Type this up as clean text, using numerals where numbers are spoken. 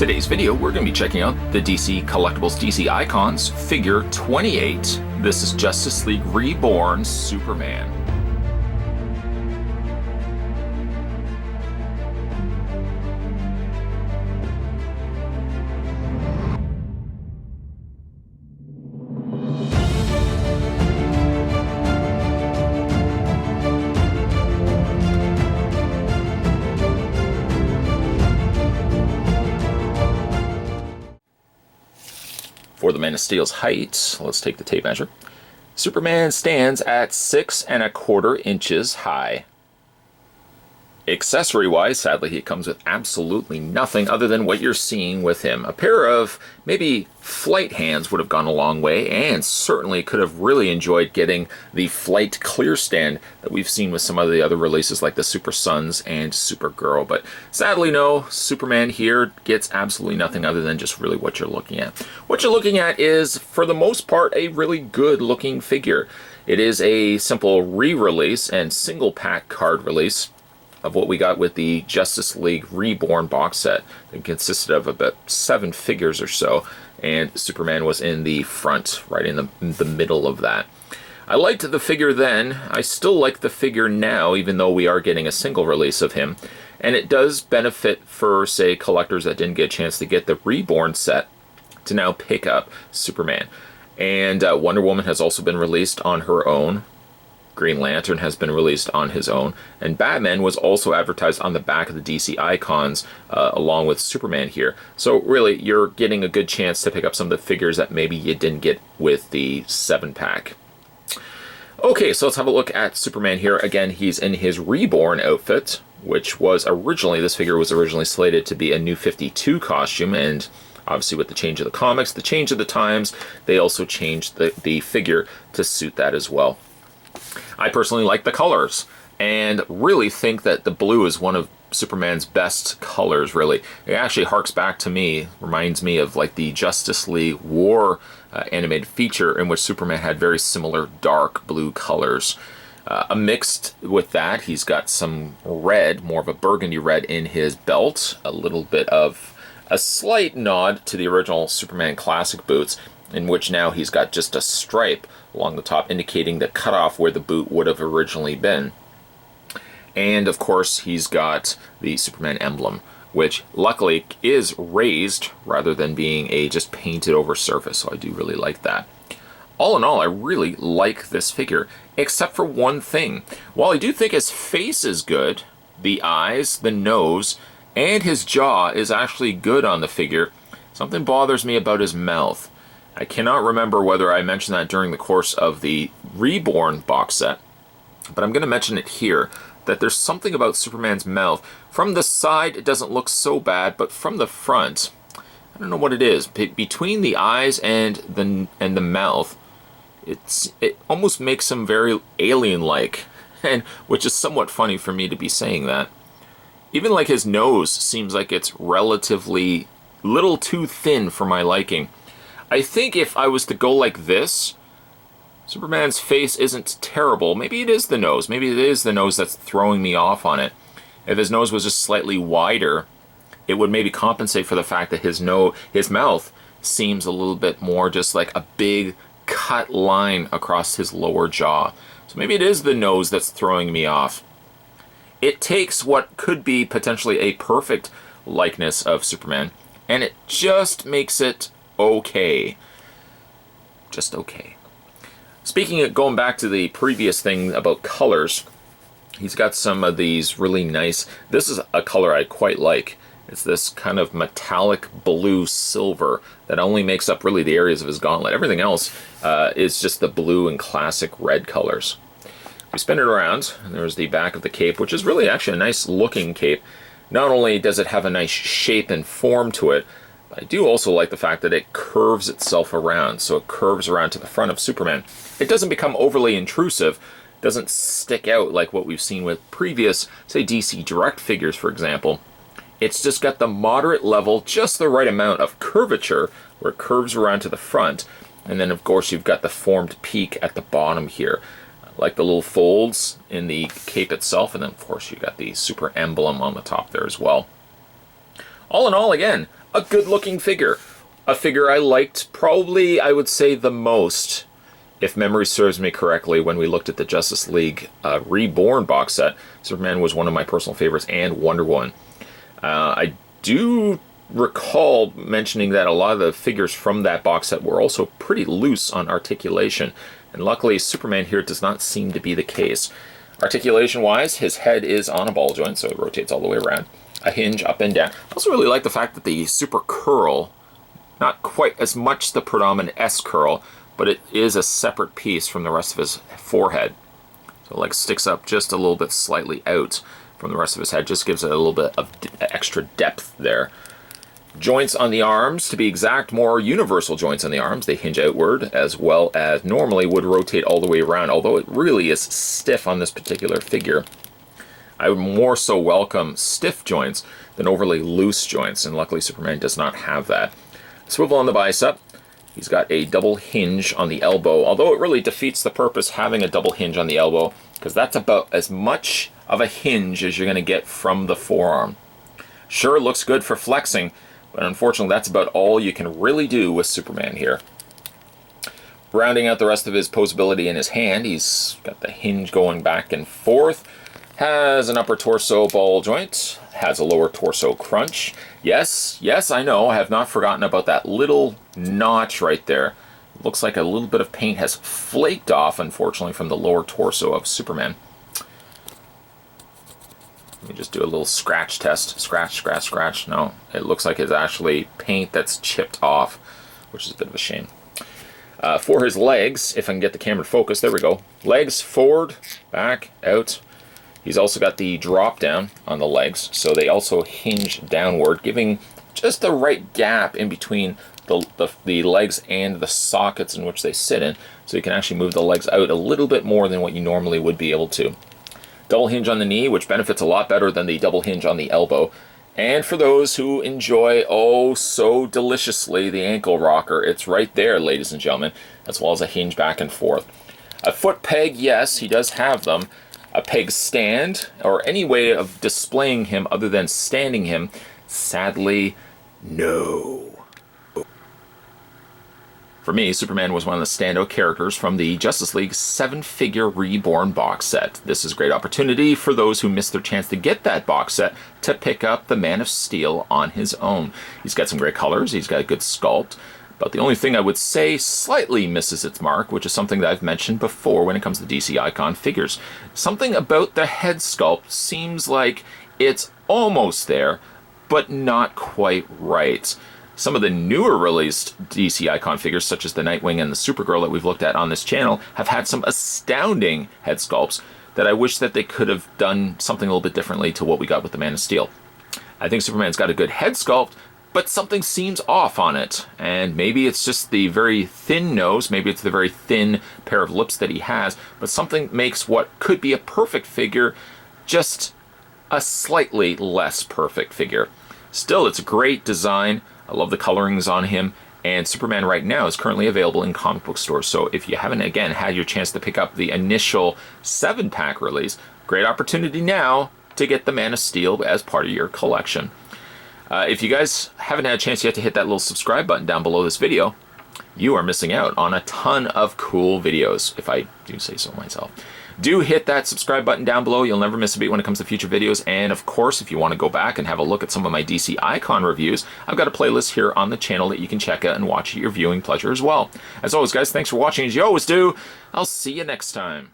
Today's video, we're going to be checking out the DC Collectibles DC Icons Figure 28. This is Justice League Reborn Superman. For the Man of Steel's height, let's take the tape measure. Superman stands at 6 1/4 inches high. Accessory-wise, sadly, he comes with absolutely nothing other than what you're seeing with him. A pair of maybe flight hands would have gone a long way, and certainly could have really enjoyed getting the flight clear stand that we've seen with some of the other releases like the Super Sons and Supergirl. But sadly, no, Superman here gets absolutely nothing other than just really what you're looking at. What you're looking at is, for the most part, a really good-looking figure. It is a simple re-release and single-pack card release of what we got with the Justice League Reborn box set. It consisted of about 7 figures or so, and Superman was in the front, right in the middle of that. I liked the figure then. I still like the figure now, even though we are getting a single release of him. And it does benefit for, say, collectors that didn't get a chance to get the Reborn set to now pick up Superman. And Wonder Woman has also been released on her own. Green Lantern has been released on his own, and Batman was also advertised on the back of the DC Icons along with Superman here. So really, you're getting a good chance to pick up some of the figures that maybe you didn't get with the 7-pack. Okay, so let's have a look at Superman here. Again, he's in his Reborn outfit, which was originally, this figure was originally slated to be a New 52 costume, and obviously with the change of the comics, the change of the times, they also changed the figure to suit that as well. I personally like the colors, and really think that the blue is one of Superman's best colors, really. It actually harks back to me, reminds me of like the Justice League War animated feature, in which Superman had very similar dark blue colors. Mixed with that, he's got some red, more of a burgundy red in his belt, a little bit of a slight nod to the original Superman classic boots, in which now he's got just a stripe along the top indicating the cutoff where the boot would have originally been. And of course he's got the Superman emblem, which luckily is raised rather than being a just painted over surface, so I do really like that. All in all, I really like this figure, except for one thing. While I do think his face is good, the eyes, the nose, and his jaw is actually good on the figure, something bothers me about his mouth. I cannot remember whether I mentioned that during the course of the Reborn box set, but I'm going to mention it here, that there's something about Superman's mouth. From the side, it doesn't look so bad, but from the front, I don't know what it is. Between the eyes and the mouth, it almost makes him very alien-like, and which is somewhat funny for me to be saying that. Even like his nose seems like it's relatively little too thin for my liking. I think if I was to go like this, Superman's face isn't terrible. Maybe it is the nose. Maybe it is the nose that's throwing me off on it. If his nose was just slightly wider, it would maybe compensate for the fact that his mouth seems a little bit more just like a big cut line across his lower jaw. So maybe it is the nose that's throwing me off. It takes what could be potentially a perfect likeness of Superman, and it just makes it okay. Just okay. Speaking of going back to the previous thing about colors, he's got some of these really nice, this is a color I quite like. It's this kind of metallic blue silver that only makes up really the areas of his gauntlet. Everything else is just the blue and classic red colors. We spin it around, and there's the back of the cape, which is really actually a nice looking cape. Not only does it have a nice shape and form to it, I do also like the fact that it curves itself around, so it curves around to the front of Superman. It doesn't become overly intrusive, doesn't stick out like what we've seen with previous, say, DC Direct figures, for example. It's just got the moderate level, just the right amount of curvature, where it curves around to the front, and then of course you've got the formed peak at the bottom here. like the little folds in the cape itself, and then of course you got the super emblem on the top there as well. All in all, again, a good-looking figure. A figure I liked probably, I would say, the most, if memory serves me correctly, when we looked at the Justice League Reborn box set. Superman was one of my personal favorites, and Wonder Woman. I do recall mentioning that a lot of the figures from that box set were also pretty loose on articulation, and luckily Superman here does not seem to be the case. Articulation-wise, his head is on a ball joint, so it rotates all the way around. A hinge up and down. I also really like the fact that the super curl, not quite as much the predominant S curl, but it is a separate piece from the rest of his forehead. So it like sticks up just a little bit slightly out from the rest of his head, just gives it a little bit of extra depth there. Joints on the arms, to be exact, more universal joints on the arms. They hinge outward, as well as normally would rotate all the way around, although it really is stiff on this particular figure. I would more so welcome stiff joints than overly loose joints, and luckily Superman does not have that. Swivel on the bicep. He's got a double hinge on the elbow, although it really defeats the purpose having a double hinge on the elbow, because that's about as much of a hinge as you're going to get from the forearm. Sure, it looks good for flexing, but unfortunately that's about all you can really do with Superman here. Rounding out the rest of his posability in his hand, he's got the hinge going back and forth, has an upper torso ball joint, has a lower torso crunch. Yes, I know, I have not forgotten about that little notch right there. Looks like a little bit of paint has flaked off, unfortunately, from the lower torso of Superman. Let me just do a little scratch test. Scratch, scratch, scratch. No, it looks like it's actually paint that's chipped off, which is a bit of a shame. For his legs, if I can get the camera to focus, there we go. Legs forward, back, out. He's also got the drop down on the legs, so they also hinge downward, giving just the right gap in between the legs and the sockets in which they sit in, so you can actually move the legs out a little bit more than what you normally would be able to. Double hinge on the knee, which benefits a lot better than the double hinge on the elbow. And for those who enjoy, oh so deliciously, the ankle rocker, it's right there, ladies and gentlemen, as well as a hinge back and forth. A foot peg, yes, he does have them. A peg stand, or any way of displaying him other than standing him, sadly, no. For me, Superman was one of the standout characters from the Justice League 7-figure Reborn box set. This is a great opportunity for those who missed their chance to get that box set to pick up the Man of Steel on his own. He's got some great colors, he's got a good sculpt, but the only thing I would say slightly misses its mark, which is something that I've mentioned before when it comes to DC Icon figures. Something about the head sculpt seems like it's almost there, but not quite right. Some of the newer released DC Icon figures, such as the Nightwing and the Supergirl that we've looked at on this channel, have had some astounding head sculpts that I wish that they could have done something a little bit differently to what we got with the Man of Steel. I think Superman's got a good head sculpt, but something seems off on it. And maybe it's just the very thin nose, maybe it's the very thin pair of lips that he has, but something makes what could be a perfect figure just a slightly less perfect figure. Still, it's a great design. I love the colorings on him, and Superman right now is currently available in comic book stores. So if you haven't, again, had your chance to pick up the initial 7-pack release, great opportunity now to get the Man of Steel as part of your collection. If you guys haven't had a chance yet to hit that little subscribe button down below this video, you are missing out on a ton of cool videos, if I do say so myself. Do hit that subscribe button down below. You'll never miss a beat when it comes to future videos. And of course, if you want to go back and have a look at some of my DC Icon reviews, I've got a playlist here on the channel that you can check out and watch at your viewing pleasure as well. As always, guys, thanks for watching as you always do. I'll see you next time.